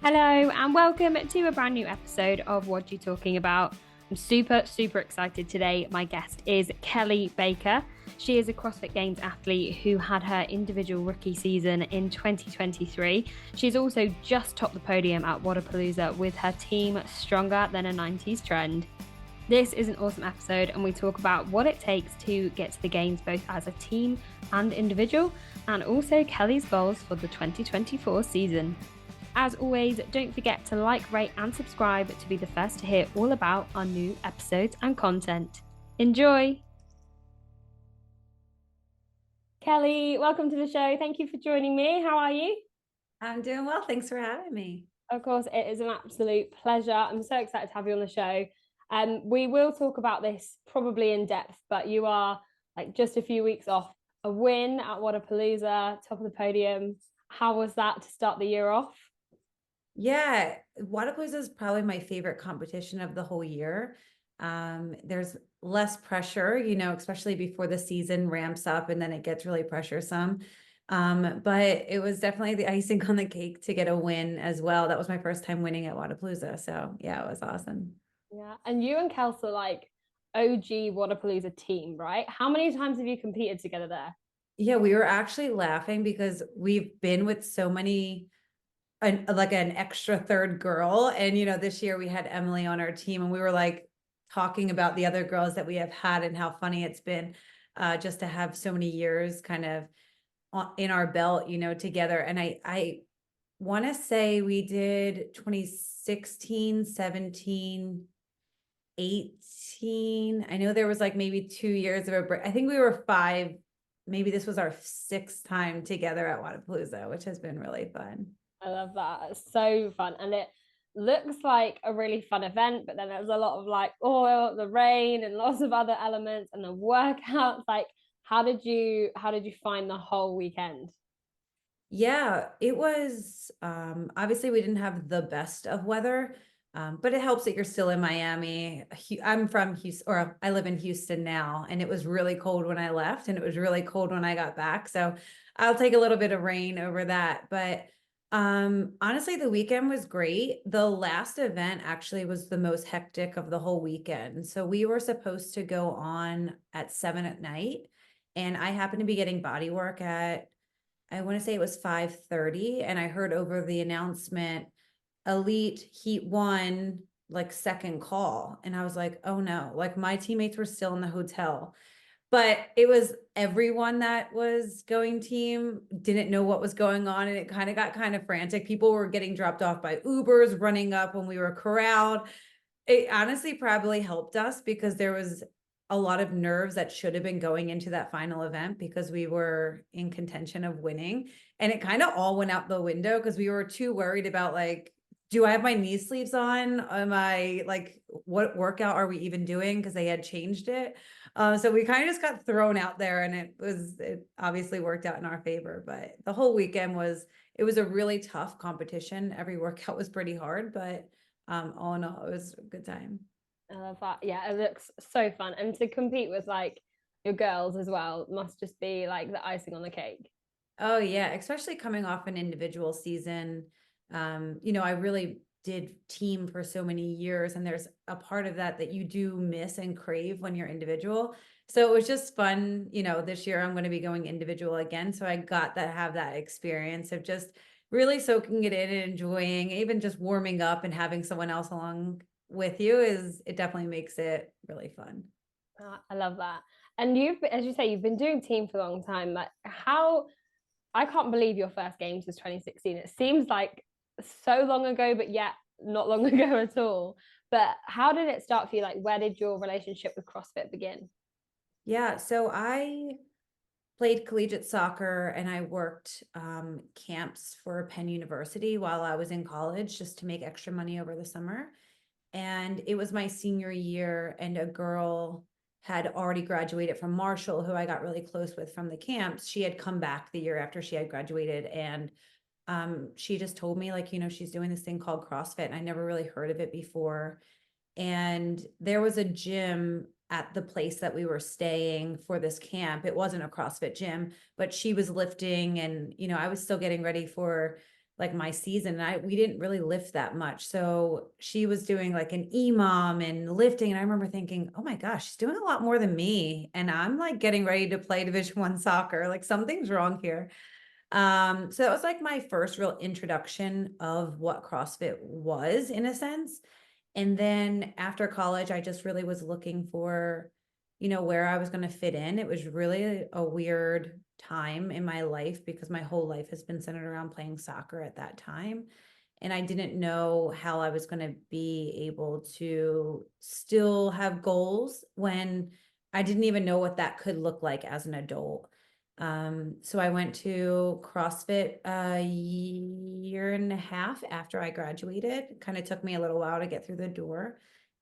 Hello and welcome to a brand new episode of What You Talking About. I'm super excited today. My guest is Kelly Baker. She is a CrossFit Games athlete who had her individual rookie season in 2023. She's also just topped the podium at Wodapalooza with her team Stronger Than a 90s Trend. This is an awesome episode and we talk about what it takes to get to the games both as a team and individual, and also Kelly's goals for the 2024 season. As always, don't forget to like, rate, and subscribe to be the first to hear all about our new episodes and content. Enjoy! Kelly, welcome to the show. Thank you for joining me. How are you? I'm doing well. Thanks for having me. Of course, it is an absolute pleasure. I'm so excited to have you on the show. We will talk about this probably in depth, but you are like just a few weeks off a win at Wodapalooza, top of the podium. How was that to start the year off? Yeah, Wodapalooza is probably my favorite competition of the whole year. There's less pressure, especially before the season ramps up and then it gets really pressuresome. But it was definitely the icing on the cake to get a win as well. That was my first time winning at Wodapalooza. So yeah, it was awesome. Yeah, and you and Kels are like OG Wodapalooza team, right? How many times have you competed together there? Yeah, we were actually laughing because we've been with so many like an extra third girl. And, this year we had Emily on our team and we were like talking about the other girls that we have had and how funny it's been just to have so many years kind of in our belt, together. And I want to say we did 2016, 17, 18. I know there was like maybe 2 years of a break. I think we were five. Maybe this was our sixth time together at Wodapalooza, which has been really fun. I love that. It's so fun. And it looks like a really fun event, but then there's a lot of like oil, the rain, and lots of other elements and the workouts. Like, how did you find the whole weekend? Yeah, it was obviously we didn't have the best of weather, but it helps that you're still in Miami. I'm from Houston, or I live in Houston now, and it was really cold when I left, and it was really cold when I got back. So I'll take a little bit of rain over that. But honestly, the weekend was great. The last event actually was the most hectic of the whole weekend. So we were supposed to go on at 7 at night, and I happened to be getting body work at I want to say it was 5:30, and I heard over the announcement Elite Heat 1 like second call, and I was like, "Oh no." Like my teammates were still in the hotel. But it was everyone that was going team didn't know what was going on, and it got kind of frantic. People were getting dropped off by Ubers, running up when we were corralled. It honestly probably helped us because there was a lot of nerves that should have been going into that final event because we were in contention of winning. And it kind of all went out the window because we were too worried about like, do I have my knee sleeves on? Am I like, what workout are we even doing? Because they had changed it. So we kind of just got thrown out there, and it obviously worked out in our favor. But the whole weekend it was a really tough competition. Every workout was pretty hard, but all in all, it was a good time. I love that. Yeah, it looks so fun. And to compete with like your girls as well must just be like the icing on the cake. Oh yeah, especially coming off an individual season. I really did team for so many years, and there's a part of that that you do miss and crave when you're individual. So it was just fun. This year I'm going to be going individual again. So I got to have that experience of just really soaking it in and enjoying, even just warming up and having someone else along with you it definitely makes it really fun. I love that. And as you say, you've been doing team for a long time. Like how I can't believe your first games was 2016. It seems like so long ago, but yet not long ago at all. But how did it start for you? Like, where did your relationship with CrossFit begin? Yeah, so I played collegiate soccer and I worked camps for Penn University while I was in college just to make extra money over the summer. And it was my senior year, and a girl had already graduated from Marshall, who I got really close with from the camps. She had come back the year after she had graduated, and she just told me, like, she's doing this thing called CrossFit, and I never really heard of it before. And there was a gym at the place that we were staying for this camp. It wasn't a CrossFit gym, but she was lifting, and I was still getting ready for like my season. And we didn't really lift that much. So she was doing like an EMOM and lifting. And I remember thinking, oh my gosh, she's doing a lot more than me. And I'm like getting ready to play Division I soccer. Like something's wrong here. So that was like my first real introduction of what CrossFit was in a sense. And then after college, I just really was looking for, where I was going to fit in. It was really a weird time in my life because my whole life has been centered around playing soccer at that time. And I didn't know how I was going to be able to still have goals when I didn't even know what that could look like as an adult. So I went to CrossFit a year and a half after I graduated. Kind of took me a little while to get through the door.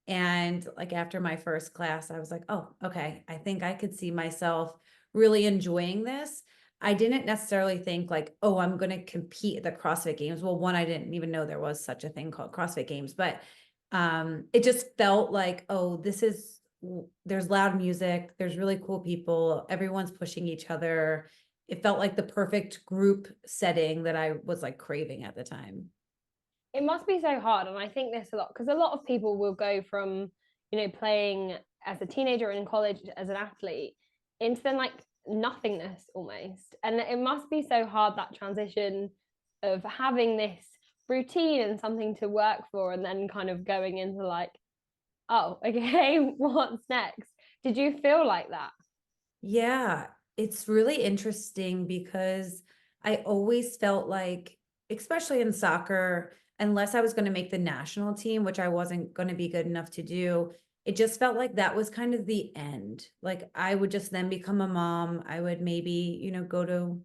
And like after my first class, I was like, oh, okay, I think I could see myself really enjoying this. I didn't necessarily think like, oh, I'm going to compete at the CrossFit Games. Well, one, I didn't even know there was such a thing called CrossFit Games, but it just felt like, oh, there's loud music, there's really cool people, everyone's pushing each other. It felt like the perfect group setting that I was like craving at the time. It must be so hard. And I think this a lot because a lot of people will go from, playing as a teenager in college as an athlete into then like nothingness almost. And it must be so hard that transition of having this routine and something to work for and then kind of going into like, oh, okay, what's next? Did you feel like that? Yeah, it's really interesting because I always felt like, especially in soccer, unless I was going to make the national team, which I wasn't going to be good enough to do, it just felt like that was kind of the end. Like I would just then become a mom. I would maybe, go to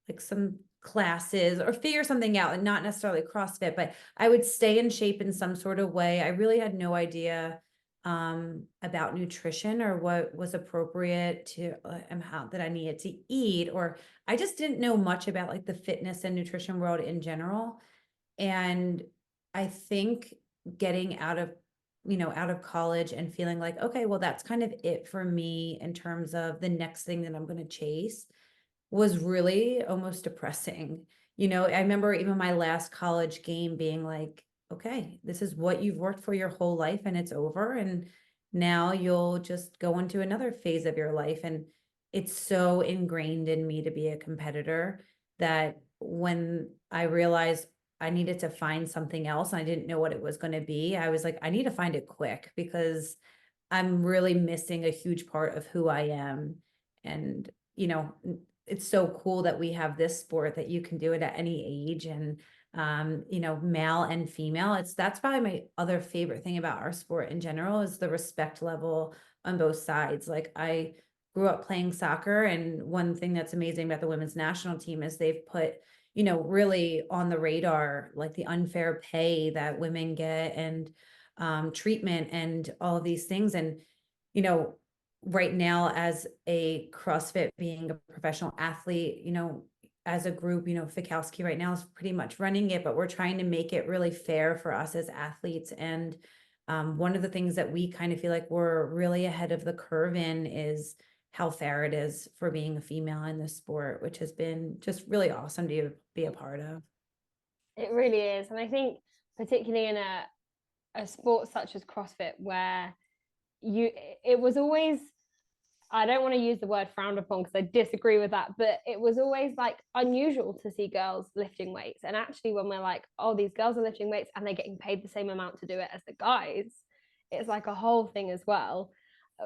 like some classes or figure something out, and not necessarily CrossFit, but I would stay in shape in some sort of way. I really had no idea about nutrition or what was appropriate to and how that I needed to eat, or I just didn't know much about like the fitness and nutrition world in general. And I think getting out of college and feeling like, okay, well, that's kind of it for me in terms of the next thing that I'm going to chase was really almost depressing. I remember even my last college game being like, okay, this is what you've worked for your whole life and it's over. And now you'll just go into another phase of your life. And it's so ingrained in me to be a competitor that when I realized I needed to find something else and I didn't know what it was going to be, I was like, I need to find it quick because I'm really missing a huge part of who I am. And, it's so cool that we have this sport that you can do it at any age and, male and female. That's probably my other favorite thing about our sport in general is the respect level on both sides. Like I grew up playing soccer, and one thing that's amazing about the women's national team is they've put, really on the radar, like the unfair pay that women get and treatment and all of these things. And, right now as a CrossFit being a professional athlete, as a group, Fikowski right now is pretty much running it, but we're trying to make it really fair for us as athletes. And one of the things that we kind of feel like we're really ahead of the curve in is how fair it is for being a female in this sport, which has been just really awesome to be a part of. It really is. And I think particularly in a sport such as CrossFit where you it was always, I don't want to use the word frowned upon because I disagree with that, but it was always like unusual to see girls lifting weights. And actually, when we're like, oh, these girls are lifting weights and they're getting paid the same amount to do it as the guys, it's like a whole thing as well.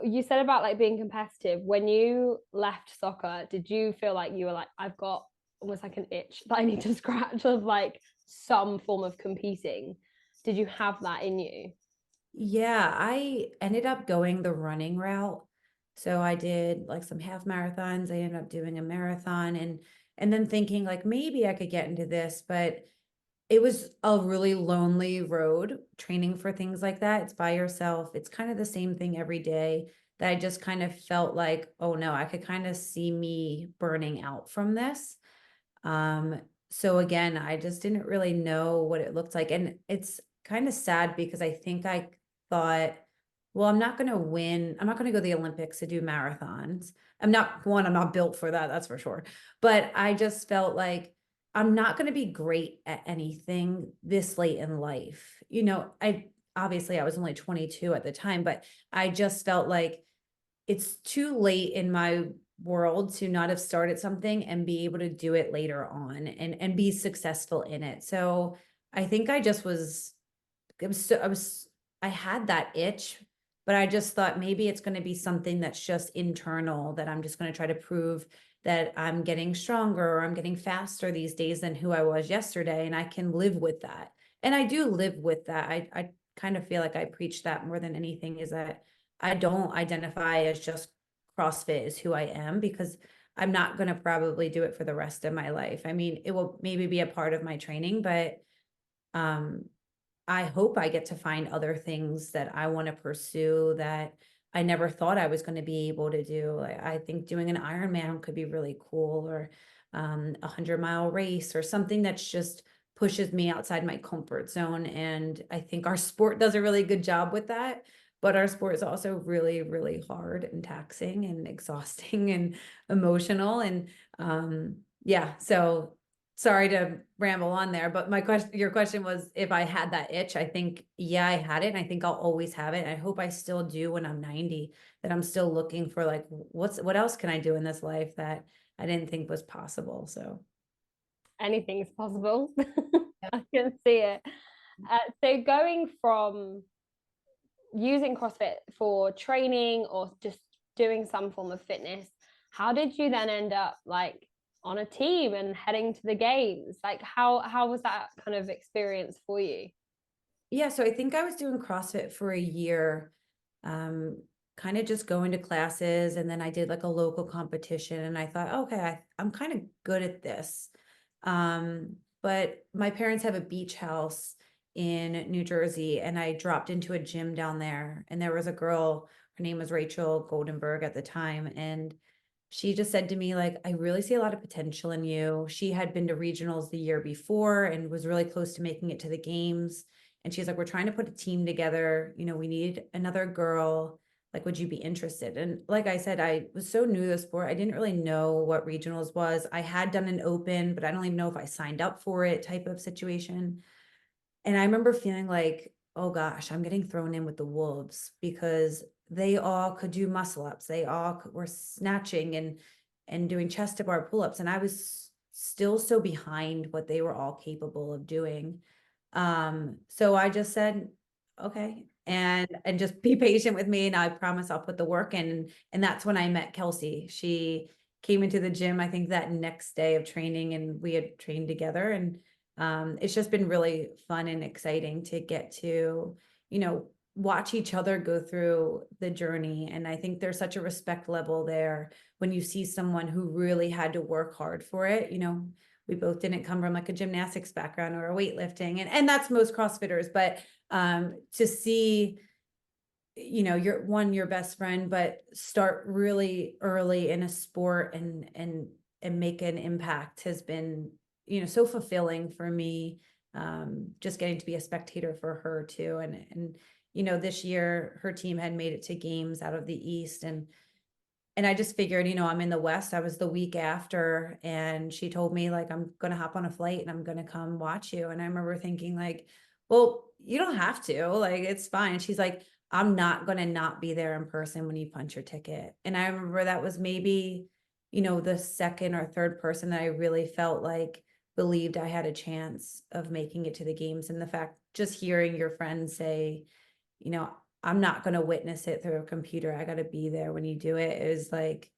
You said about like being competitive. When you left soccer, did you feel like you were like, I've got almost like an itch that I need to scratch of like some form of competing? Did you have that in you? Yeah, I ended up going the running route. So I did like some half marathons. I ended up doing a marathon, and then thinking like maybe I could get into this, but it was a really lonely road training for things like that. It's by yourself. It's kind of the same thing every day that I just kind of felt like, oh no, I could kind of see me burning out from this. So again, I just didn't really know what it looked like. And it's kind of sad because I think I thought, well, I'm not going to win. I'm not going to go to the Olympics to do marathons. I'm not built for that. That's for sure. But I just felt like I'm not going to be great at anything this late in life. I obviously I was only 22 at the time, but I just felt like it's too late in my world to not have started something and be able to do it later on and be successful in it. So I think I just was it was so, I had that itch, but I just thought maybe it's going to be something that's just internal, that I'm just going to try to prove that I'm getting stronger or I'm getting faster these days than who I was yesterday, and I can live with that. And I do live with that. I kind of feel like I preach that more than anything, is that I don't identify as just CrossFit is who I am, because I'm not going to probably do it for the rest of my life. I mean, it will maybe be a part of my training, but um I hope I get to find other things that I want to pursue that I never thought I was going to be able to do. Like, I think doing an Ironman could be really cool, or 100-mile race, or something that's just pushes me outside my comfort zone. And I think our sport does a really good job with that. But our sport is also really, really hard and taxing and exhausting and emotional. And yeah, so sorry to ramble on there, but your question was if I had that itch. I think, yeah, I had it. And I think I'll always have it. I hope I still do when I'm 90, that I'm still looking for like, what else can I do in this life that I didn't think was possible. So Anything is possible. I can see it. So going from using CrossFit for training or just doing some form of fitness, how did you then end up like on a team and heading to the games? Like how was that kind of experience for you? yeah, so I think I was doing CrossFit for a year, um, kind of just going to classes, and then I did like a local competition, and I thought, okay, I'm kind of good at this. But my parents have a beach house in New Jersey, and I dropped into a gym down there, and there was a girl, her name was Rachel Goldenberg at the time, and she just said to me, like, I really see a lot of potential in you. She had been to regionals the year before and was really close to making it to the games. And she's like, we're trying to put a team together. We need another girl. Like, would you be interested? And like I said, I was so new to the sport. I didn't really know what regionals was. I had done an open, but I don't even know if I signed up for it, type of situation. And I remember feeling like, oh gosh, I'm getting thrown in with the wolves, because they all could do muscle ups. They all were snatching and doing chest to bar pull ups, and I was still so behind what they were all capable of doing. So I just said, okay, and just be patient with me, and I promise I'll put the work in. And that's when I met Kelsey. She came into the gym, I think that next day of training, and we had trained together. And it's just been really fun and exciting to get to, watch each other go through the journey. And I think there's such a respect level there when you see someone who really had to work hard for it. We both didn't come from like a gymnastics background or a weightlifting, and that's most CrossFitters, but to see, your best friend, but start really early in a sport and make an impact has been, so fulfilling for me. Just getting to be a spectator for her too. And this year her team had made it to games out of the East, and I just figured, I'm in the West. I was the week after, and she told me, like, I'm going to hop on a flight and I'm going to come watch you. And I remember thinking, like, well, you don't have to, like, it's fine. She's like, I'm not going to not be there in person when you punch your ticket. And I remember that was maybe, the second or third person that I really felt like believed I had a chance of making it to the games. And the fact, just hearing your friends say, you know, I'm not going to witness it through a computer. I got to be there when you do it, is like,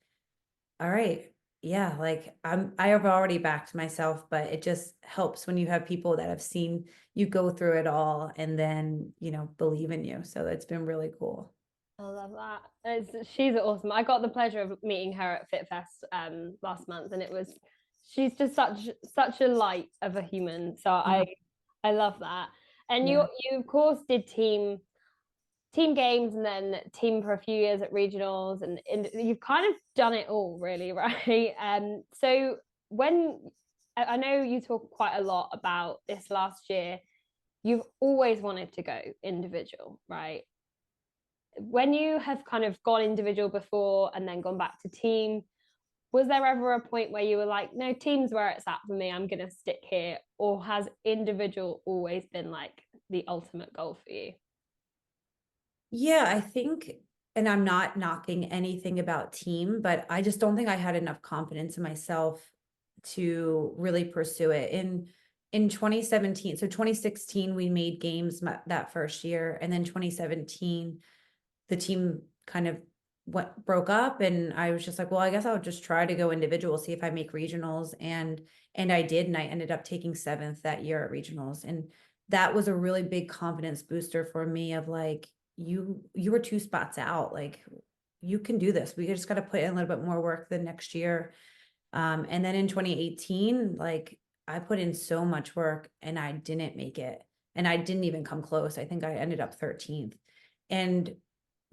all right. Yeah, like I have already backed myself, but it just helps when you have people that have seen you go through it all and then, believe in you. So it's been really cool. I love that. She's awesome. I got the pleasure of meeting her at FitFest last month, and she's just such a light of a human. So Uh-huh. I love that. And Yeah. you of course did team games and then team for a few years at regionals, and you've kind of done it all really, right? So when I know you talk quite a lot about this last year, you've always wanted to go individual, right? When you have kind of gone individual before and then gone back to team, Was there ever a point where you were like, no, team's where it's at for me, I'm going to stick here? Or has individual always been like the ultimate goal for you? Yeah, I think, and I'm not knocking anything about team, but I just don't think I had enough confidence in myself to really pursue it. In 2017, so 2016, we made games that first year, and then 2017, the team kind of broke up, and I was just like, well, I guess I'll just try to go individual, see if I make regionals, and I did, and I ended up taking seventh that year at regionals, and that was a really big confidence booster for me of like, you were 2 spots out, like you can do this. We just got to put in a little bit more work the next year. And then in 2018, like I put in so much work and I didn't make it. And I didn't even come close. I think I ended up 13th. And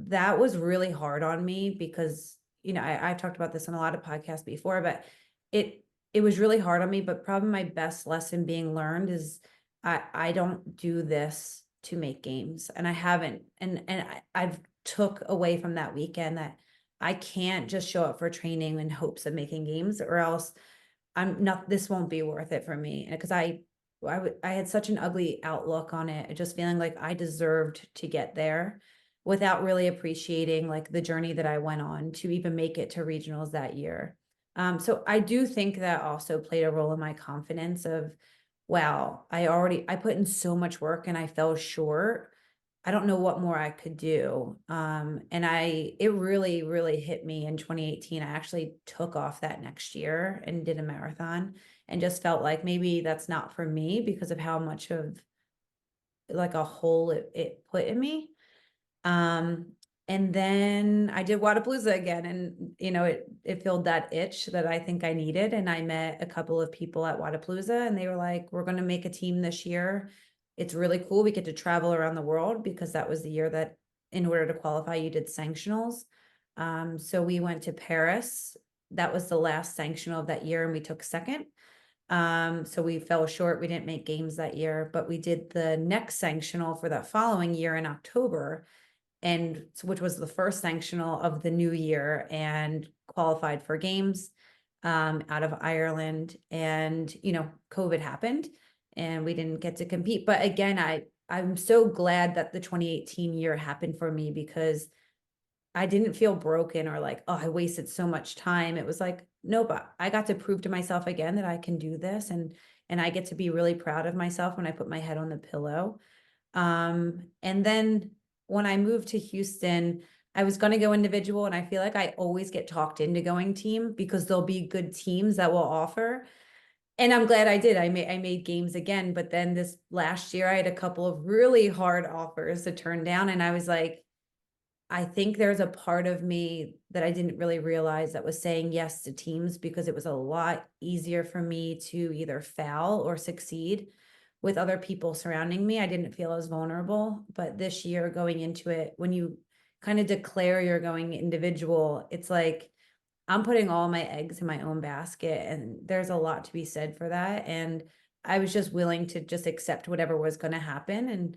that was really hard on me because, I've talked about this on a lot of podcasts before, but it was really hard on me. But probably my best lesson being learned is I don't do this to make games. And I haven't. And I've took away from that weekend that I can't just show up for training in hopes of making games, or else this won't be worth it for me. And because I had such an ugly outlook on it, just feeling like I deserved to get there without really appreciating like the journey that I went on to even make it to regionals that year. So I do think that also played a role in my confidence of, wow, I put in so much work and I fell short. I don't know what more I could do. And it really, really hit me in 2018. I actually took off that next year and did a marathon and just felt like maybe that's not for me because of how much of like a hole it put in me. Um, and then I did Wodapalooza again, and it filled that itch that I think I needed. And I met a couple of people at Wodapalooza, and they were like, "We're going to make a team this year. It's really cool. We get to travel around the world," because that was the year that, in order to qualify, you did sanctionals. So we went to Paris. That was the last sanctional of that year, and we took second. So we fell short. We didn't make games that year, but we did the next sanctional for that following year in October, and which was the first sanctional of the new year, and qualified for games out of Ireland. And COVID happened and we didn't get to compete. But again, I'm so glad that the 2018 year happened for me, because I didn't feel broken or like, oh, I wasted so much time. It was like, no, but I got to prove to myself again that I can do this, and I get to be really proud of myself when I put my head on the pillow. And then when I moved to Houston, I was going to go individual, and I feel like I always get talked into going team because there'll be good teams that will offer. And I'm glad I did. I made games again, but then this last year I had a couple of really hard offers to turn down, and I was like, I think there's a part of me that I didn't really realize that was saying yes to teams because it was a lot easier for me to either fail or succeed with other people surrounding me. I didn't feel as vulnerable. But this year going into it, when you kind of declare you're going individual, it's like I'm putting all my eggs in my own basket, and there's a lot to be said for that. And I was just willing to just accept whatever was going to happen. And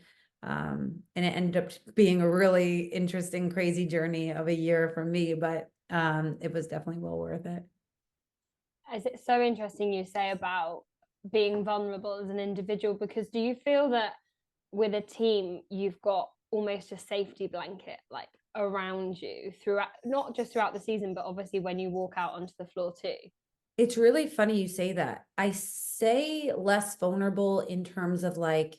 it ended up being a really interesting, crazy journey of a year for me, but it was definitely well worth it. It's so interesting you say about being vulnerable as an individual, because do you feel that with a team you've got almost a safety blanket like around you throughout, not just throughout the season, but obviously when you walk out onto the floor too? It's really funny you say that. I say less vulnerable in terms of like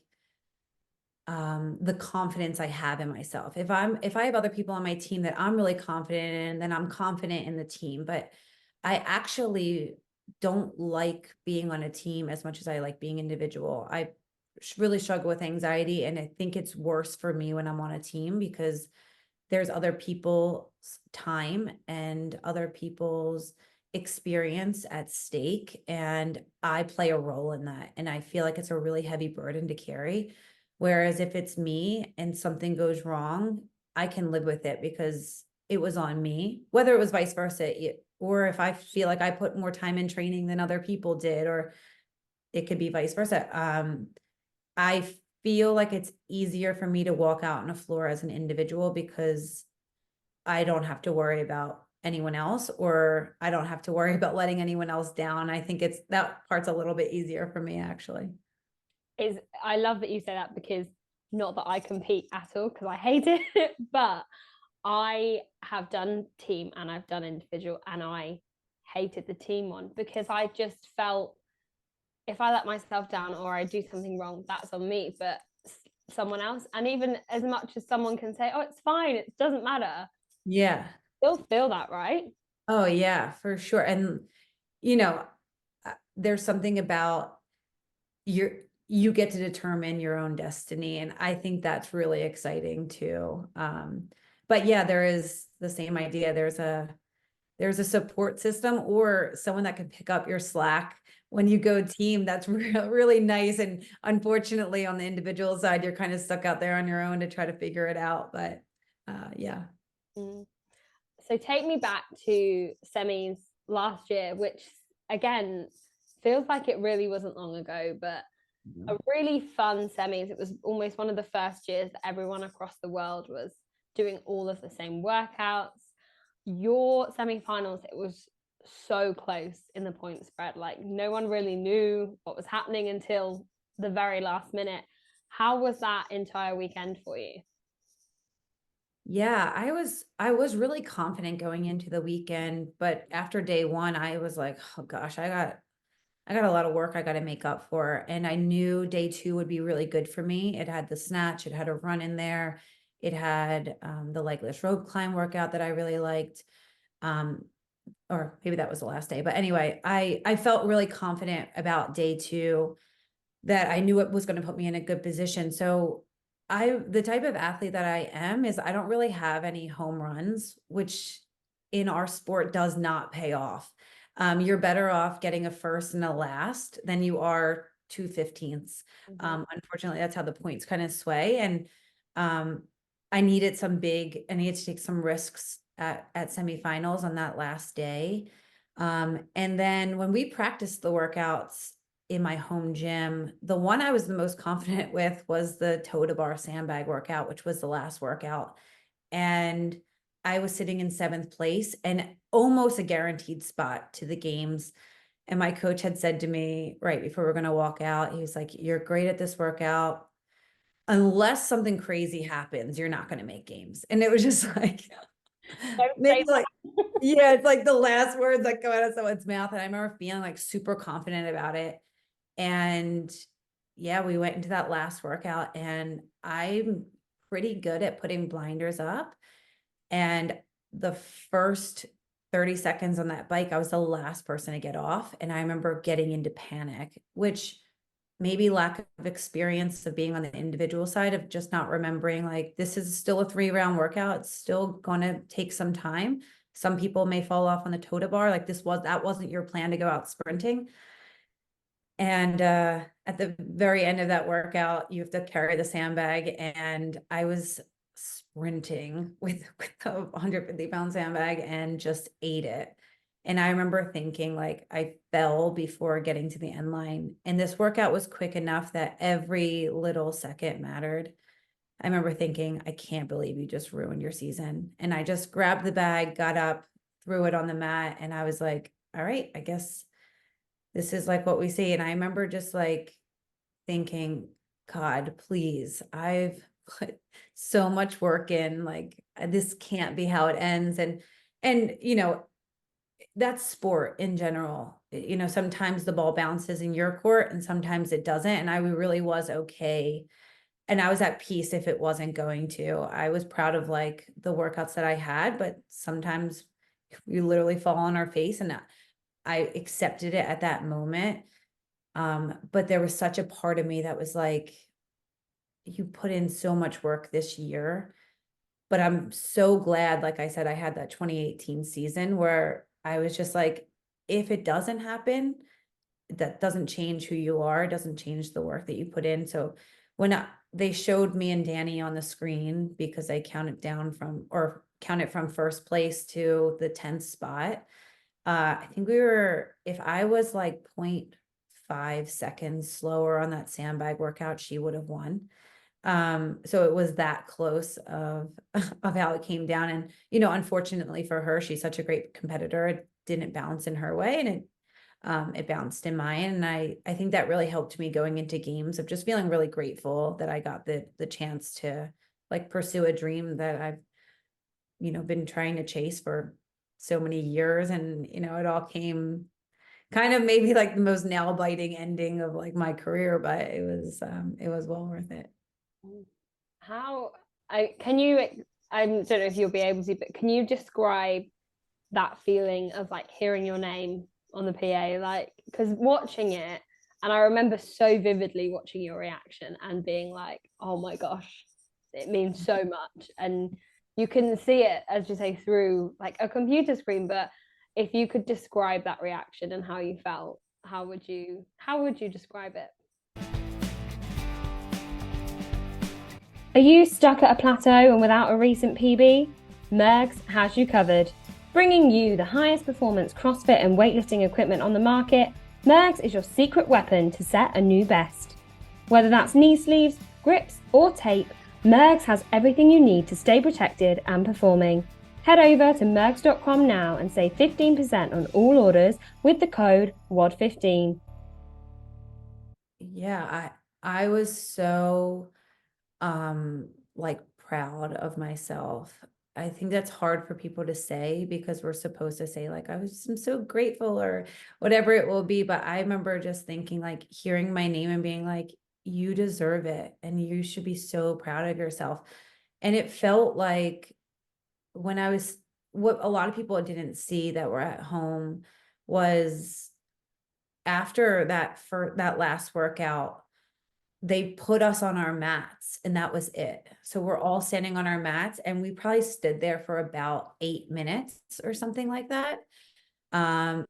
the confidence I have in myself. If I have other people on my team that I'm really confident in, then I'm confident in the team. But I actually don't like being on a team as much as I like being individual. I really struggle with anxiety, and I think it's worse for me when I'm on a team because there's other people's time and other people's experience at stake, and I play a role in that, and I feel like it's a really heavy burden to carry. Whereas if it's me and something goes wrong, I can live with it because it was on me, whether it was vice versa, or if I feel like I put more time in training than other people did, or it could be vice versa. I feel like it's easier for me to walk out on a floor as an individual because I don't have to worry about anyone else, or I don't have to worry about letting anyone else down. I think that part's a little bit easier for me, actually. I love that you say that, because not that I compete at all, because I hate it, but I have done team and I've done individual, and I hated the team one because I just felt if I let myself down or I do something wrong, that's on me. But someone else, and even as much as someone can say, oh, it's fine, it doesn't matter, Yeah. still feel that, right? Oh, yeah, for sure. And, you know, there's something about you get to determine your own destiny. And I think that's really exciting too. But yeah, there is the same idea. There's a support system or someone that can pick up your slack when you go team. That's really nice. And unfortunately, on the individual side, you're kind of stuck out there on your own to try to figure it out. But yeah. Mm. So take me back to semis last year, which again feels like it really wasn't long ago, but a really fun semis. It was almost one of the first years that everyone across the world was doing all of the same workouts. Your semi-finals, it was so close in the point spread. Like no one really knew what was happening until the very last minute. How was that entire weekend for you? Yeah, I was really confident going into the weekend, but after day one, I was like, oh gosh, I got a lot of work I got to make up for. And I knew day two would be really good for me. It had the snatch, it had a run in there, it had the legless rope climb workout that I really liked. Um, or maybe that was the last day. But anyway, I felt really confident about day two, that I knew it was going to put me in a good position. So the type of athlete that I am is I don't really have any home runs, which in our sport does not pay off. You're better off getting a first and a last than you are 2/15. Mm-hmm. Unfortunately, that's how the points kind of sway. And um, I needed to take some risks at semifinals on that last day. And then when we practiced the workouts in my home gym, the one I was the most confident with was the toe to bar sandbag workout, which was the last workout. And I was sitting in seventh place and almost a guaranteed spot to the games. And my coach had said to me right before we are going to walk out, he was like, "You're great at this workout. Unless something crazy happens, you're not going to make games." And it was just like, Don't maybe say like, yeah, it's like the last words that go out of someone's mouth. And I remember feeling like super confident about it. And yeah, we went into that last workout and I'm pretty good at putting blinders up. And the first 30 seconds on that bike, I was the last person to get off. And I remember getting into panic, which maybe lack of experience of being on the individual side of just not remembering, like, this is still a 3-round workout. It's still going to take some time. Some people may fall off on the toe to bar. Like that wasn't your plan to go out sprinting. And at the very end of that workout, you have to carry the sandbag. And I was sprinting with a 150-pound sandbag and just ate it. And I remember thinking, like, I fell before getting to the end line. And this workout was quick enough that every little second mattered. I remember thinking, I can't believe you just ruined your season. And I just grabbed the bag, got up, threw it on the mat. And I was like, all right, I guess this is like what we see. And I remember just like thinking, God, please, I've put so much work in, like, this can't be how it ends. And that's sport in general. Sometimes the ball bounces in your court and sometimes it doesn't. And I really was okay. And I was at peace if it wasn't going to. I was proud of like the workouts that I had, but sometimes we literally fall on our face, and I accepted it at that moment. But there was such a part of me that was like, you put in so much work this year, but I'm so glad, like I said, I had that 2018 season where I was just like, if it doesn't happen, that doesn't change who you are. It doesn't change the work that you put in. So they showed me and Danny on the screen, because they counted from first place to the 10th spot. I think if I was like 0.5 seconds slower on that sandbag workout, she would have won. So it was that close of of how it came down. And, unfortunately for her, she's such a great competitor. It didn't bounce in her way, and it bounced in mine. And I think that really helped me going into games of just feeling really grateful that I got the chance to like pursue a dream that I've, been trying to chase for so many years. And, it all came kind of maybe like the most nail biting ending of like my career, but it was well worth it. How can you? I don't know if you'll be able to, but can you describe that feeling of like hearing your name on the PA? Like, because watching it, and I remember so vividly watching your reaction and being like, "Oh my gosh, it means so much." And you can see it, as you say, through like a computer screen. But if you could describe that reaction and how you felt, how would you describe it? Are you stuck at a plateau and without a recent PB? Mergs has you covered. Bringing you the highest performance CrossFit and weightlifting equipment on the market, Mergs is your secret weapon to set a new best. Whether that's knee sleeves, grips, or tape, Mergs has everything you need to stay protected and performing. Head over to mergs.com now and save 15% on all orders with the code WOD15. Yeah, I was so like proud of myself. I think that's hard for people to say because we're supposed to say like I'm so grateful or whatever it will be, but I remember just thinking like hearing my name and being like you deserve it and you should be so proud of yourself. And it felt like when I was what a lot of people didn't see that were at home was after that last workout they put us on our mats and that was it. So we're all standing on our mats and we probably stood there for about 8 minutes or something like that.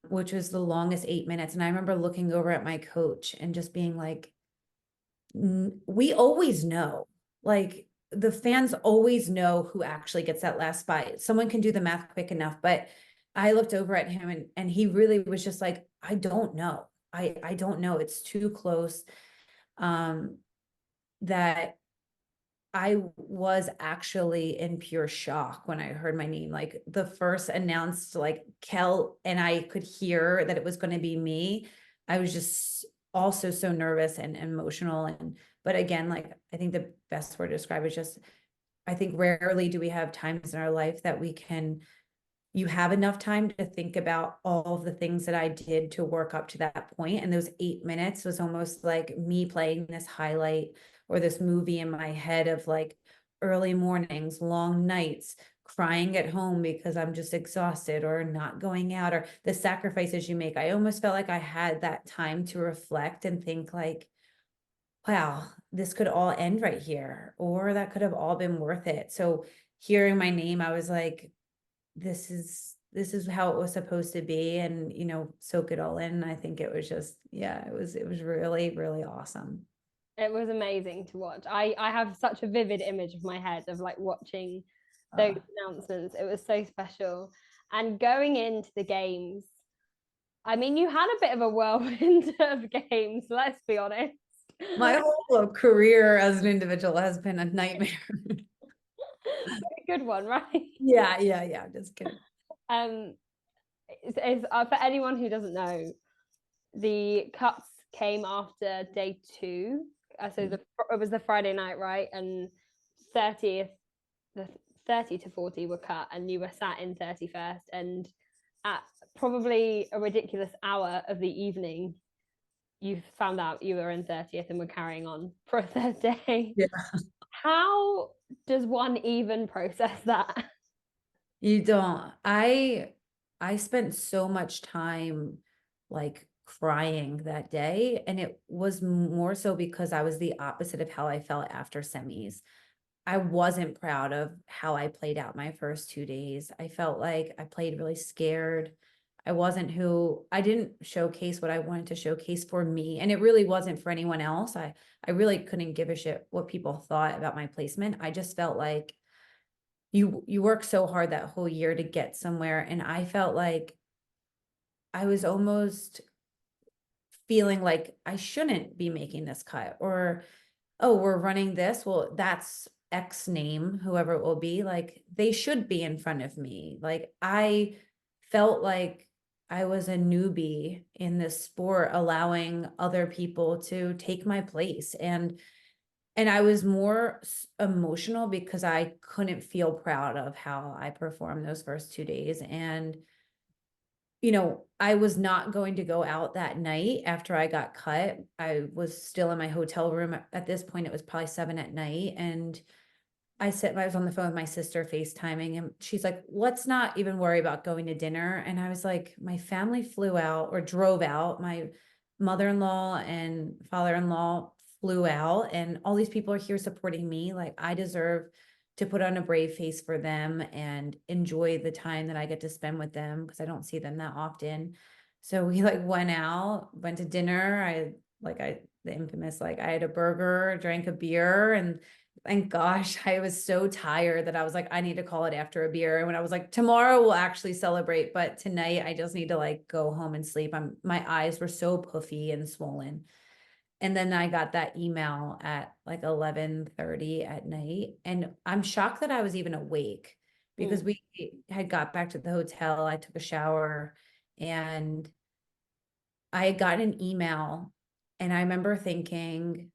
Which was the longest 8 minutes. And I remember looking over at my coach and just being like, we always know, like the fans always know who actually gets that last spot. Someone can do the math quick enough, but I looked over at him and he really was just like, I don't know. I don't know. It's too close. That I was actually in pure shock when I heard my name. Like the first announced, like Kel, and I could hear that it was going to be me. I was just also so nervous and emotional. But again, like I think the best word to describe is just, I think rarely do we have times in our life that you have enough time to think about all of the things that I did to work up to that point. And those 8 minutes was almost like me playing this highlight or this movie in my head of like early mornings, long nights, crying at home because I'm just exhausted or not going out or the sacrifices you make. I almost felt like I had that time to reflect and think like, wow, this could all end right here, or that could have all been worth it. So hearing my name, I was like, this is how it was supposed to be, and soak it all in. I think it was just, yeah, it was really, really awesome. It was amazing to watch. I have such a vivid image of my head of like watching those uh, announcements. It was so special. And going into the games, I mean, you had a bit of a whirlwind of games, let's be honest. my whole career as an individual has been a nightmare. A good one, right? Yeah, just kidding. Um, for anyone who doesn't know, the cuts came after day two. It was the Friday night, right? And 30th, the 30 to 40 were cut, and you were sat in 31st. And at probably a ridiculous hour of the evening, you found out you were in 30th and were carrying on for a third day. Yeah. How does one even process that? You don't. I spent so much time like crying that day, and it was more so because I was the opposite of how I felt after semis. I wasn't proud of how I played out my first 2 days. I felt like I played really scared. I didn't showcase what I wanted to showcase for me. And it really wasn't for anyone else. I really couldn't give a shit what people thought about my placement. I just felt like you work so hard that whole year to get somewhere. And I felt like I was almost feeling like I shouldn't be making this cut, or oh, we're running this. Well, that's X name, whoever it will be. Like they should be in front of me. Like I felt like I was a newbie in this sport, allowing other people to take my place. And I was more emotional because I couldn't feel proud of how I performed those first 2 days. And I was not going to go out that night after I got cut. I was still in my hotel room. At this point, it was probably 7 at night. And I was on the phone with my sister FaceTiming, and she's like, let's not even worry about going to dinner. And I was like, my family flew out or drove out. My mother-in-law and father-in-law flew out, and all these people are here supporting me. Like I deserve to put on a brave face for them and enjoy the time that I get to spend with them because I don't see them that often. So we like went out, went to dinner. The infamous, like I had a burger, drank a beer, and thank gosh, I was so tired that I was like, I need to call it after a beer. And when I was like, tomorrow we'll actually celebrate, but tonight I just need to like go home and sleep. My eyes were so puffy and swollen. And then I got that email at like 11:30 at night. And I'm shocked that I was even awake because Mm. we had got back to the hotel. I took a shower and I had gotten an email. And I remember thinking,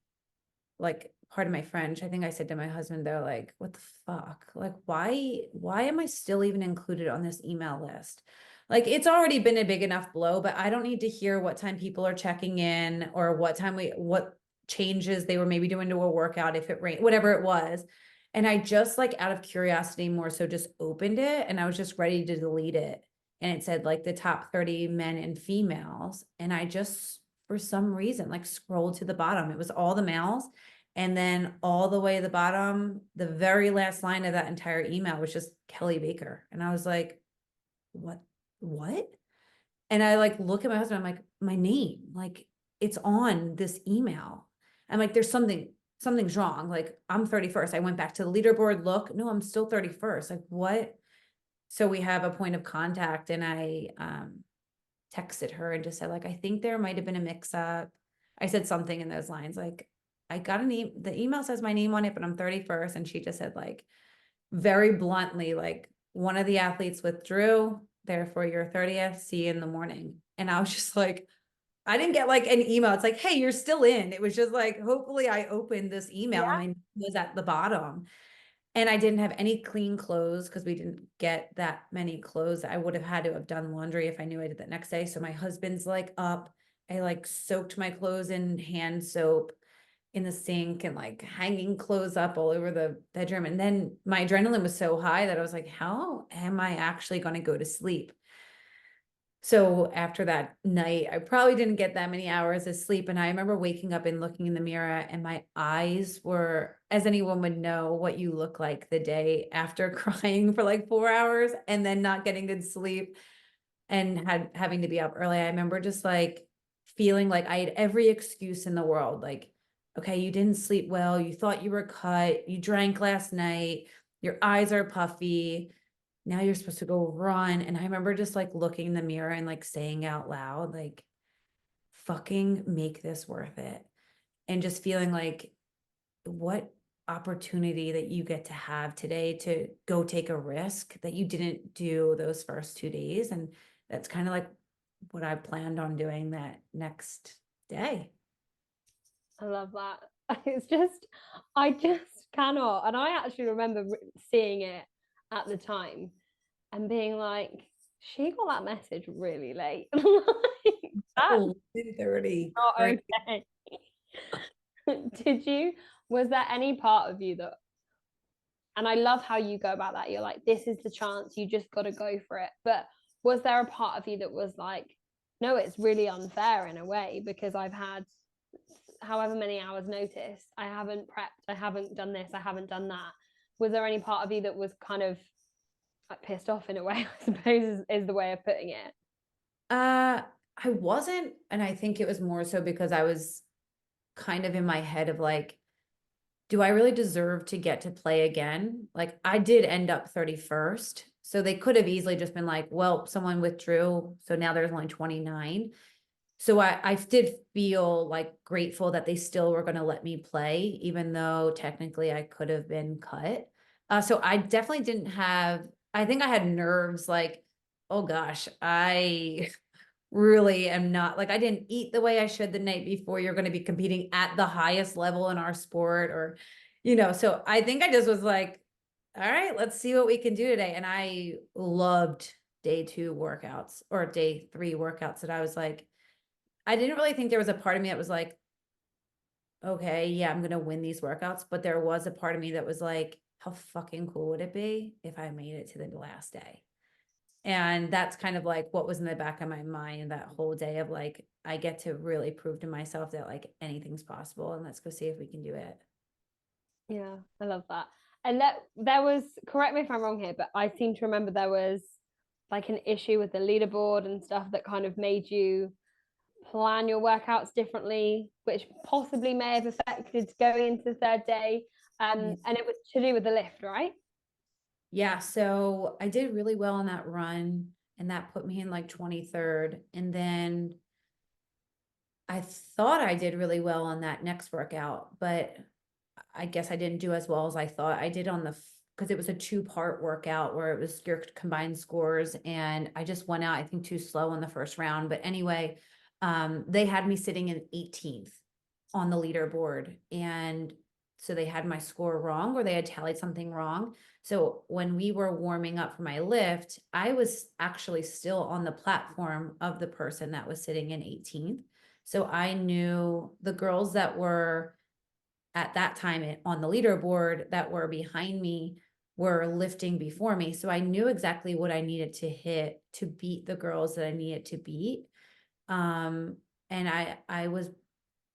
like, pardon my French, I think I said to my husband, they're like, what the fuck? Like, why am I still even included on this email list? Like, it's already been a big enough blow, but I don't need to hear what time people are checking in or what changes they were maybe doing to a workout, if it rained, whatever it was. And I just like out of curiosity more so just opened it and I was just ready to delete it. And it said like the top 30 men and females. And I just, for some reason, like scrolled to the bottom. It was all the males. And then all the way to the bottom, the very last line of that entire email was just Kelly Baker. And I was like, what? And I like look at my husband, I'm like, my name, like it's on this email. I'm like, something's wrong. Like I'm 31st. I went back to the leaderboard. Look, no, I'm still 31st. Like what? So we have a point of contact and I texted her and just said like, I think there might've been a mix up. I said something in those lines. Like I got the email says my name on it, but I'm 31st. And she just said like, very bluntly, like one of the athletes withdrew, therefore your 30th, see you in the morning. And I was just like, I didn't get like an email. It's like, hey, you're still in. It was just like, hopefully I opened this email and Yeah. my name was at the bottom. And I didn't have any clean clothes because we didn't get that many clothes. I would have had to have done laundry if I knew I did that next day. So my husband's like up. I like soaked my clothes in hand soap in the sink and like hanging clothes up all over the bedroom. And then my adrenaline was so high that I was like, how am I actually going to go to sleep? So after that night, I probably didn't get that many hours of sleep. And I remember waking up and looking in the mirror, and my eyes were, as anyone would know, what you look like the day after crying for like 4 hours and then not getting good sleep and having to be up early. I remember just like feeling like I had every excuse in the world. Like, okay, you didn't sleep well. You thought you were cut. You drank last night. Your eyes are puffy. Now you're supposed to go run. And I remember just like looking in the mirror and like saying out loud, like, fucking make this worth it. And just feeling like, what opportunity that you get to have today to go take a risk that you didn't do those first 2 days. And that's kind of like what I planned on doing that next day. I love that. I just cannot. And I actually remember seeing it at the time and being like, she got that message really late. Like, that's Oh, 30, not right? okay. Did you, was there any part of you that, and I love how you go about that. You're like, this is the chance, you just got to go for it. But was there a part of you that was like, no, it's really unfair in a way because I've had however many hours notice, I haven't prepped, I haven't done this, I haven't done that. Was there any part of you that was kind of like pissed off in a way, I suppose is the way of putting it? I wasn't, and I think it was more so because I was kind of in my head of like, do I really deserve to get to play again? Like I did end up 31st. So they could have easily just been like, well, someone withdrew. So now there's only 29. So I did feel like grateful that they still were going to let me play, even though technically I could have been cut. So I definitely didn't have, I think I had nerves like, oh gosh, I really am not like, I didn't eat the way I should the night before. You're going to be competing at the highest level in our sport, or, so I think I just was like, all right, let's see what we can do today. And I loved day 2 workouts or day 3 workouts that I was like, I didn't really think there was a part of me that was like, okay, yeah, I'm gonna win these workouts. But there was a part of me that was like, how fucking cool would it be if I made it to the last day? And that's kind of like what was in the back of my mind that whole day of like, I get to really prove to myself that like anything's possible, and let's go see if we can do it. Yeah, I love that. And that there was, correct me if I'm wrong here, but I seem to remember there was like an issue with the leaderboard and stuff that kind of made you plan your workouts differently, which possibly may have affected going into the third day. Yeah. And it was to do with the lift, right? Yeah, so I did really well on that run, and that put me in like 23rd. And then I thought I did really well on that next workout, but I guess I didn't do as well as I thought I did on because it was a 2-part workout where it was your combined scores, and I just went out, I think, too slow in the first round. But anyway, they had me sitting in 18th on the leaderboard, and so they had my score wrong, or they had tallied something wrong. So when we were warming up for my lift, I was actually still on the platform of the person that was sitting in 18th. So I knew the girls that were at that time on the leaderboard that were behind me were lifting before me. So I knew exactly what I needed to hit to beat the girls that I needed to beat. Um, and I was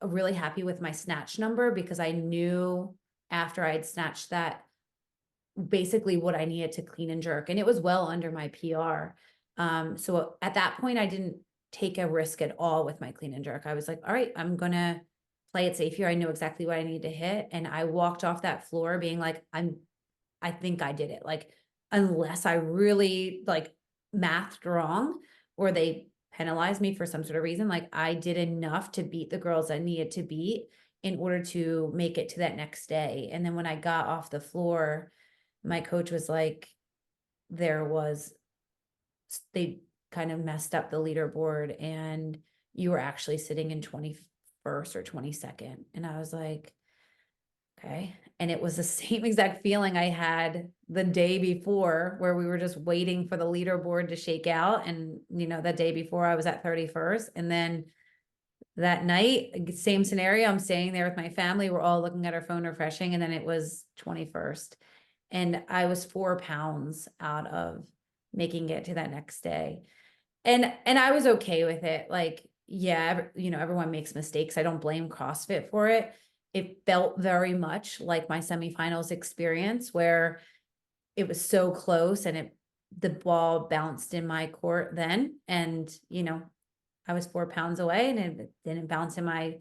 really happy with my snatch number, because I knew after I'd snatched that basically what I needed to clean and jerk, and it was well under my PR. So at that point, I didn't take a risk at all with my clean and jerk. I was like, all right, I'm gonna play it safe here. I know exactly what I need to hit, and I walked off that floor being like, I think I did it. Like, unless I really like mathed wrong, or they penalized me for some sort of reason, like I did enough to beat the girls I needed to beat in order to make it to that next day. And then when I got off the floor, my coach was like, there was, they kind of messed up the leaderboard, and you were actually sitting in 21st or 22nd. And I was like, okay. And it was the same exact feeling I had the day before, where we were just waiting for the leaderboard to shake out. And, the day before I was at 31st. And then that night, same scenario. I'm staying there with my family. We're all looking at our phone, refreshing. And then it was 21st. And I was 4 pounds out of making it to that next day. And I was okay with it. Like, yeah, everyone makes mistakes. I don't blame CrossFit for it. It felt very much like my semifinals experience, where it was so close, and the ball bounced in my court then. And, I was 4 pounds away, and it didn't bounce in my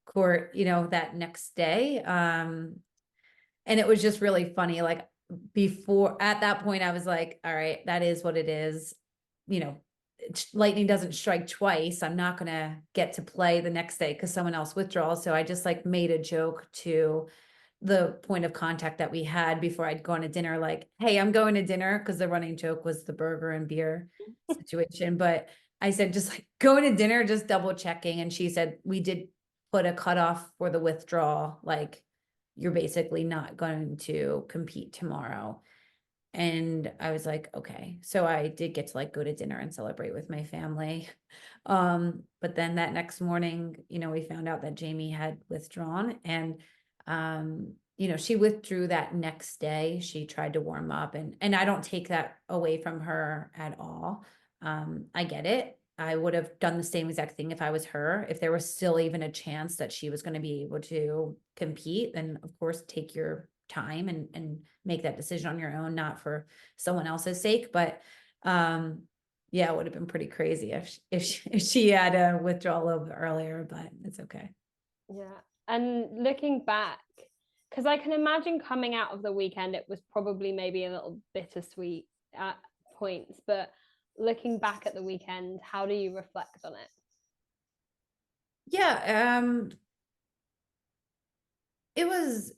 court, that next day. And it was just really funny. Like, before, at that point, I was like, all right, that is what it is. You know, lightning doesn't strike twice. I'm not going to get to play the next day because someone else withdraws. So I just like made a joke to the point of contact that we had before I'd gone to dinner, like, hey, I'm going to dinner, because the running joke was the burger and beer situation. But I said, just like going to dinner, just double checking. And she said, we did put a cutoff for the withdrawal. Like, you're basically not going to compete tomorrow. And I was like, okay. So I did get to like go to dinner and celebrate with my family. But then that next morning, we found out that Jamie had withdrawn, and she withdrew that next day. She tried to warm up, and I don't take that away from her at all. I get it. I would have done the same exact thing if I was her. If there was still even a chance that she was going to be able to compete, then of course take your time and make that decision on your own, not for someone else's sake. But yeah, it would have been pretty crazy if she had a withdrawal a little bit earlier, but it's okay. Yeah. And looking back, because I can imagine coming out of the weekend, it was probably maybe a little bittersweet at points, but looking back at the weekend, how do you reflect on it? Yeah, it was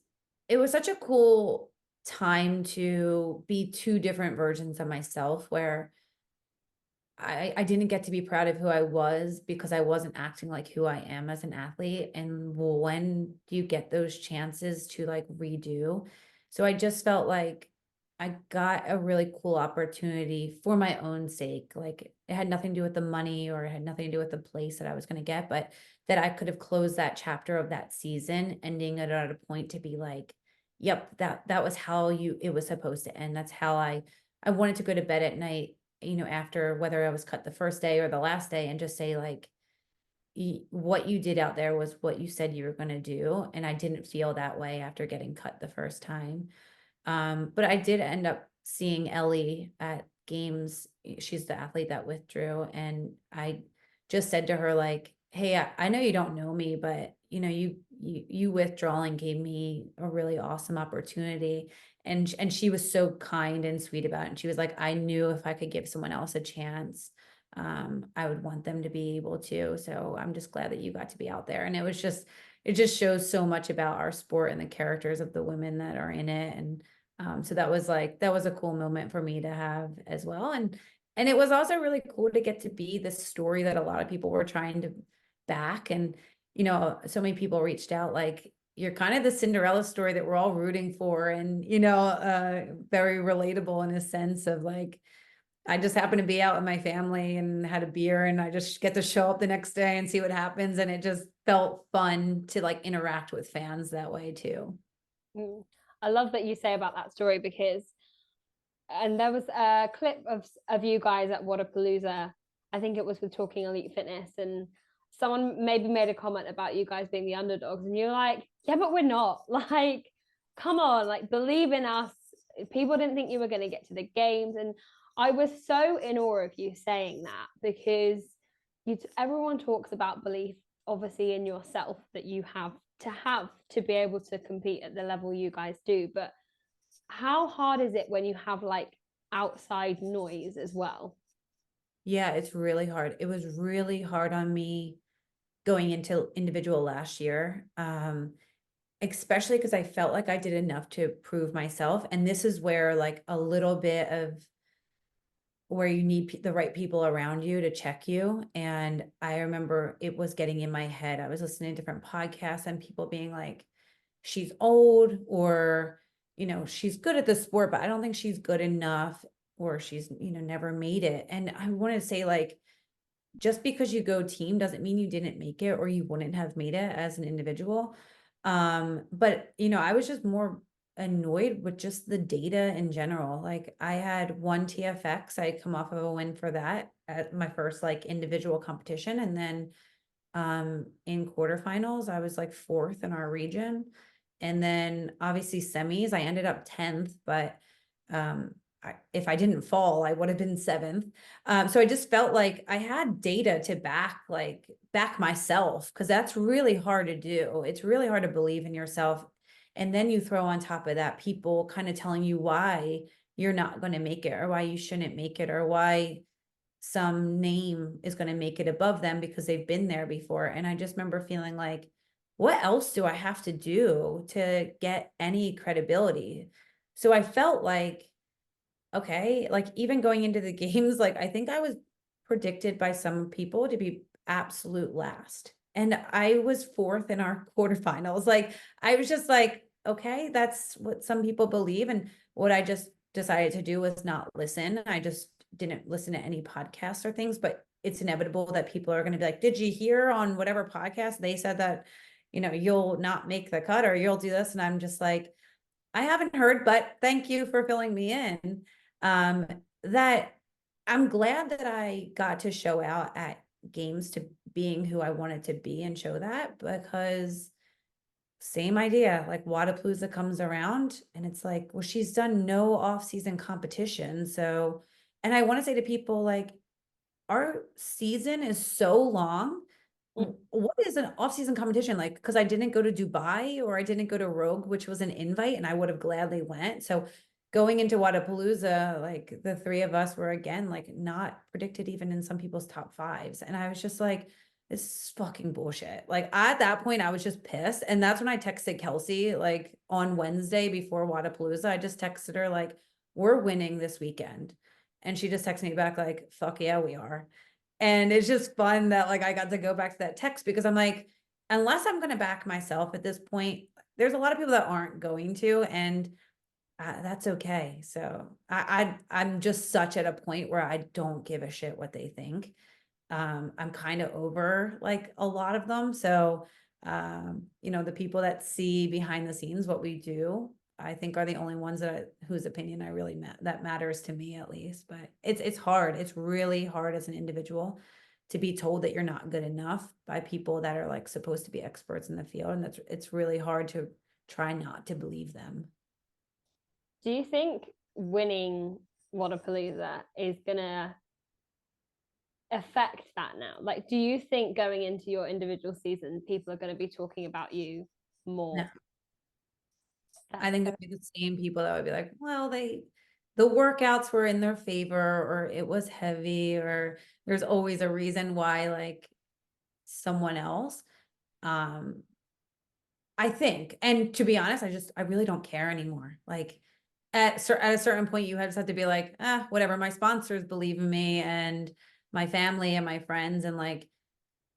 it was such a cool time to be two different versions of myself where I didn't get to be proud of who I was because I wasn't acting like who I am as an athlete. And when do you get those chances to like redo? So I just felt like I got a really cool opportunity for my own sake. Like it had nothing to do with the money or it had nothing to do with the place that I was going to get, but that I could have closed that chapter of that season, ending it at a point to be like, yep, that was how it was supposed to end. That's how I wanted to go to bed at night, after whether I was cut the first day or the last day, and just say like, what you did out there was what you said you were going to do. And I didn't feel that way after getting cut the first time. But I did end up seeing Ellie at games. She's the athlete that withdrew. And I just said to her, like, hey, I know you don't know me, but you withdrawing gave me a really awesome opportunity. And she was so kind and sweet about it. And she was like, I knew if I could give someone else a chance, I would want them to be able to. So I'm just glad that you got to be out there. And it just shows so much about our sport and the characters of the women that are in it. And so that was a cool moment for me to have as well. And it was also really cool to get to be the story that a lot of people were trying to back. And, so many people reached out, like, you're kind of the Cinderella story that we're all rooting for. And, very relatable in a sense of like, I just happened to be out with my family and had a beer and I just get to show up the next day and see what happens. And it just felt fun to like interact with fans that way too. Mm. I love that you say about that story because, and there was a clip of you guys at Wodapalooza. I think it was with Talking Elite Fitness, and someone maybe made a comment about you guys being the underdogs, and you're like, yeah, but we're not. Like, come on, like believe in us. People didn't think you were going to get to the games, and I was so in awe of you saying that because everyone talks about belief, obviously in yourself that you have to be able to compete at the level you guys do, but how hard is it when you have like outside noise as well? Yeah, it's really hard. It was really hard on me going into individual last year. Especially because I felt like I did enough to prove myself. And this is where like a little bit of where you need the right people around you to check you. And I remember it was getting in my head. I was listening to different podcasts and people being like, she's old, or, she's good at the sport, but I don't think she's good enough, or she's, never made it. And I want to say, like, just because you go team doesn't mean you didn't make it or you wouldn't have made it as an individual. But I was just more annoyed with just the data in general. Like I had one TFX, I had come off of a win for that at my first like individual competition. And then in quarterfinals, I was like fourth in our region. And then obviously semis, I ended up 10th, but um if I didn't fall, I would have been seventh. So I just felt like I had data to back myself, because that's really hard to do. It's really hard to believe in yourself. And then you throw on top of that people kind of telling you why you're not going to make it, or why you shouldn't make it, or why some name is going to make it above them because they've been there before. And I just remember feeling like, what else do I have to do to get any credibility? So I felt like, okay, like even going into the games, like I think I was predicted by some people to be absolute last. And I was fourth in our quarterfinals. Like I was just like, okay, that's what some people believe. And what I just decided to do was not listen. I just didn't listen to any podcasts or things, but it's inevitable that people are going to be like, did you hear on whatever podcast they said that, you'll not make the cut or you'll do this? And I'm just like, I haven't heard, but thank you for filling me in. Um, that I'm glad that I got to show out at games to being who I wanted to be and show that, because same idea, like Wodapalooza comes around and it's like, well, she's done no off-season competition. So, and I want to say to people like, our season is so long. What is an off-season competition like? Because I didn't go to Dubai or I didn't go to Rogue, which was an invite, and I would have gladly went. So going into Wodapalooza, like the three of us were again like not predicted even in some people's top fives. And I was just like, this is fucking bullshit. Like at that point, I was just pissed. And that's when I texted Kelsey, like on Wednesday before Wodapalooza. I just texted her, like, we're winning this weekend. And she just texted me back, like, fuck yeah, we are. And it's just fun that like I got to go back to that text because I'm like, unless I'm gonna back myself at this point, there's a lot of people that aren't going to, and that's okay. So I'm just such at a point where I don't give a shit what they think. I'm kind of over like a lot of them. So, the people that see behind the scenes what we do, I think are the only ones whose opinion I really that matters to me at least. But it's hard. It's really hard as an individual to be told that you're not good enough by people that are like supposed to be experts in the field, and it's really hard to try not to believe them. Do you think winning Wodapalooza is gonna affect that now? Like, do you think going into your individual season, people are going to be talking about you No, more? I That's think there'd be the same people that would be like, well, the workouts were in their favor, or it was heavy, or there's always a reason why, like someone else. Um, I think, and to be honest, I really don't care anymore. Like at a certain point, you just have to be like, whatever. My sponsors believe in me, and my family and my friends, and like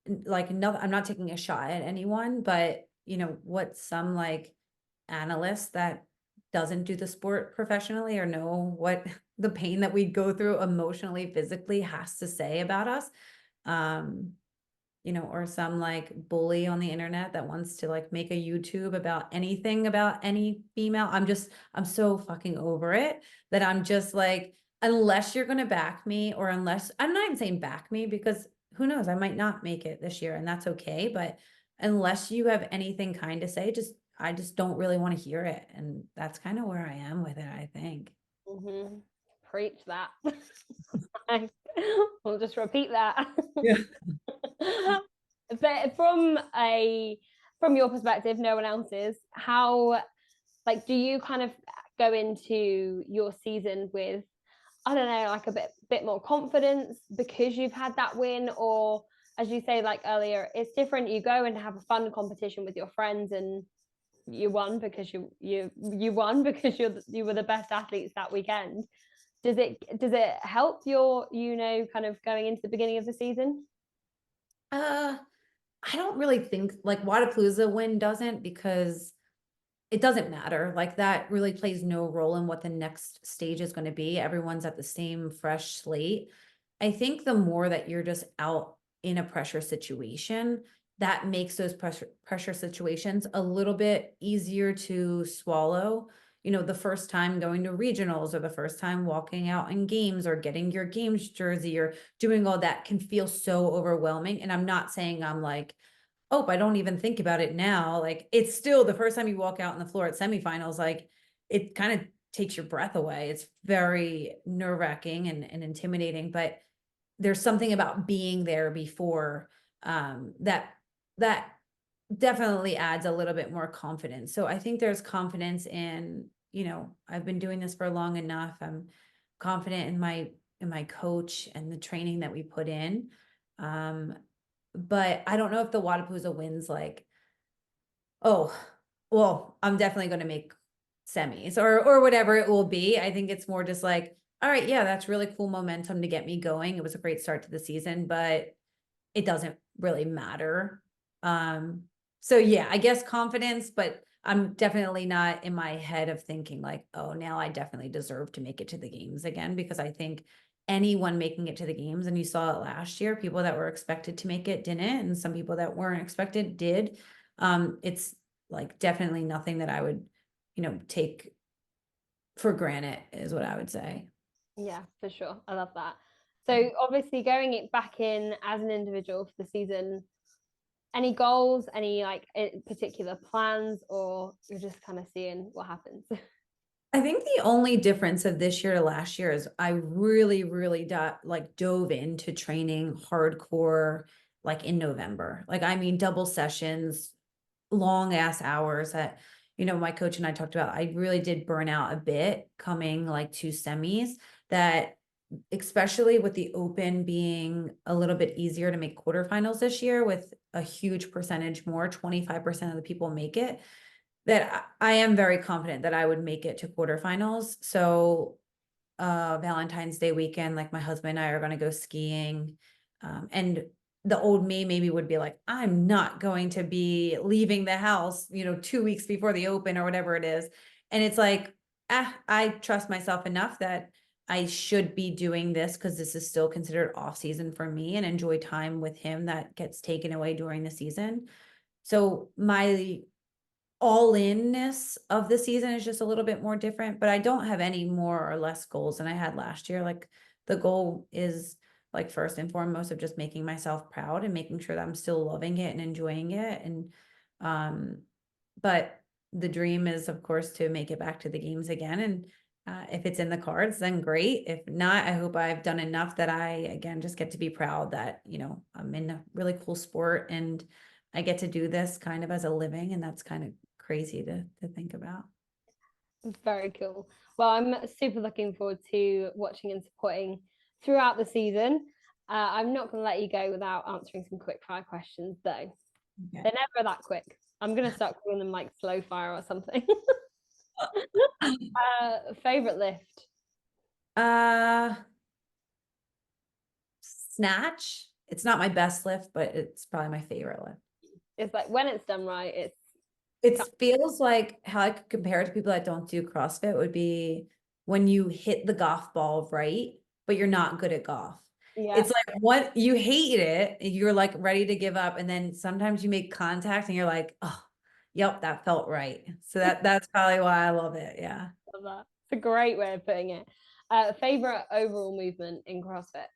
no, I'm not taking a shot at anyone, but what some like analyst that doesn't do the sport professionally or know what the pain that we go through emotionally, physically has to say about us. Um, or some like bully on the internet that wants to like make a YouTube about anything about any female. I'm so fucking over it that I'm just like, unless you're going to back me, or unless I'm not even saying back me, because who knows, I might not make it this year and that's okay. But unless you have anything kind to say, I just don't really want to hear it. And that's kind of where I am with it, I think. mm-hmm. Preach that. We'll just repeat that. Yeah. But from your perspective, no one else's, how like do you kind of go into your season with, I don't know, like a bit more confidence because you've had that win? Or as you say, like earlier, it's different. You go and have a fun competition with your friends, and you won because you won because you were the best athletes that weekend. Does it help your kind of going into the beginning of the season? Uh, I don't really think like Wodapalooza win doesn't, because it doesn't matter. Like that really plays no role in what the next stage is going to be. Everyone's at the same fresh slate. I think the more that you're just out in a pressure situation, that makes those pressure situations a little bit easier to swallow. The first time going to regionals, or the first time walking out in games, or getting your games jersey, or doing all that can feel so overwhelming. And I'm not saying I'm like, oh, I don't even think about it now. Like it's still the first time you walk out on the floor at semifinals, like it kind of takes your breath away. It's very nerve-wracking and intimidating, but there's something about being there before that definitely adds a little bit more confidence. So I think there's confidence in, I've been doing this for long enough. I'm confident in my coach and the training that we put in. Um, but I don't know if the Wodapalooza wins like, oh, well, I'm definitely going to make semis, or whatever it will be. I think it's more just like, all right, yeah, that's really cool momentum to get me going. It was a great start to the season, but it doesn't really matter. Um, so yeah, I guess confidence, but I'm definitely not in my head of thinking like, oh, now I definitely deserve to make it to the games again, because I think anyone making it to the games, and you saw it last year, people that were expected to make it didn't, and some people that weren't expected did. It's like definitely nothing that I would, take for granted, is what I would say. Yeah, for sure. I love that. So obviously going it back in as an individual for the season, any goals, any like particular plans, or you're just kind of seeing what happens? I think the only difference of this year to last year is I really, really dove into training hardcore, like in November. Like, I mean, double sessions, long ass hours that, my coach and I talked about. I really did burn out a bit coming like to semis, that especially with the Open being a little bit easier to make quarterfinals this year, with a huge percentage more, 25% of the people make it, that I am very confident that I would make it to quarterfinals. So Valentine's Day weekend, like my husband and I are going to go skiing. And the old me maybe would be like, I'm not going to be leaving the house, 2 weeks before the Open or whatever it is. And it's like, I trust myself enough that I should be doing this because this is still considered off season for me, and enjoy time with him that gets taken away during the season. So my all-inness of the season is just a little bit more different, but I don't have any more or less goals than I had last year. Like, the goal is, like, first and foremost, of just making myself proud and making sure that I'm still loving it and enjoying it. And but the dream is, of course, to make it back to the games again. And if it's in the cards, then great. If not, I hope I've done enough that I, again, just get to be proud that, I'm in a really cool sport and I get to do this kind of as a living. And that's kind of crazy to think about. Very cool. Well, I'm super looking forward to watching and supporting throughout the season. I'm not going to let you go without answering some quick fire questions, though. Okay. They're never that quick. I'm going to start calling them like slow fire or something. Favorite lift? Snatch. It's not my best lift, but it's probably my favorite lift. It's like when it's done right, It feels like, how I could compare it to people that don't do CrossFit would be when you hit the golf ball right, but you're not good at golf. yeah. It's like, what, you hate it, you're like ready to give up, and then sometimes you make contact and you're like, oh, yep, that felt right. So that's probably why I love it. Yeah. Love that. It's a great way of putting it. Favorite overall movement in CrossFit?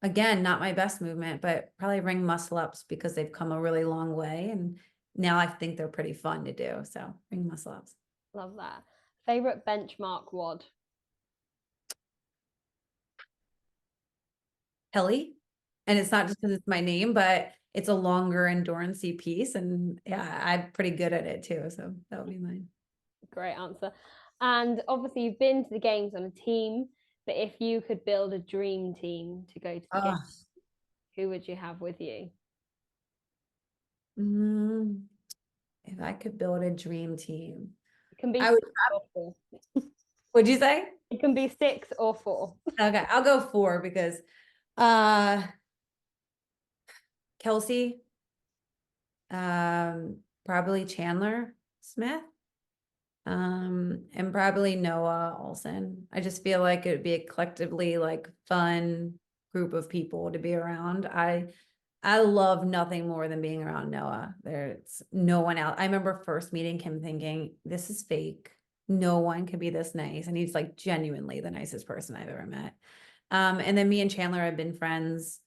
Again, not my best movement, but probably ring muscle ups, because they've come a really long way, and now I think they're pretty fun to do. So ring muscle ups. Love that. Favorite benchmark WOD? Kelly. And it's not just because it's my name, but it's a longer endurancey piece. And yeah, I'm pretty good at it too. So that would be mine. Great answer. And obviously, you've been to the games on a team, but if you could build a dream team to go to the games, who would you have with you? If I could build a dream team, It can be I would. 6 or 4. What'd you say? It can be 6 or 4. Okay, I'll go 4, because Kelsey, probably Chandler Smith, and probably Noah Olson. I just feel like it would be a collectively, like, fun group of people to be around. I love nothing more than being around Noah. There's no one else. I remember first meeting him thinking, this is fake. No one could be this nice. And he's like genuinely the nicest person I've ever met. And then me and Chandler have been friends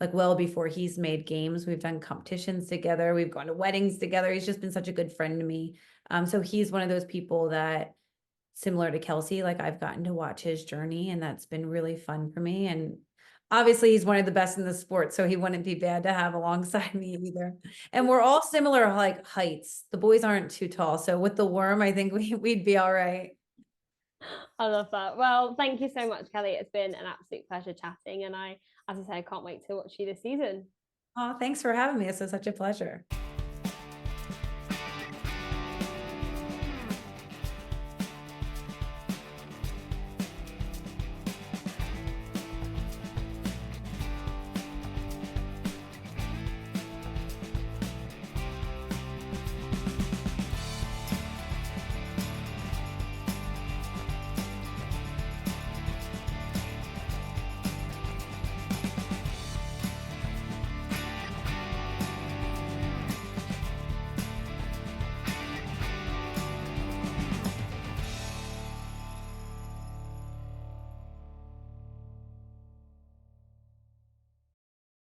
like well before he's made games. We've done competitions together. We've gone to weddings together. He's just been such a good friend to me. So he's one of those people that, similar to Kelsey, like, I've gotten to watch his journey, and that's been really fun for me. And obviously he's one of the best in the sport, so he wouldn't be bad to have alongside me either. And we're all similar, like, heights. The boys aren't too tall, so with the worm, I think we'd be all right. I love that. Well, thank you so much, Kelly. It's been an absolute pleasure chatting. And as I say, I can't wait to watch you this season. Oh, thanks for having me. This was such a pleasure.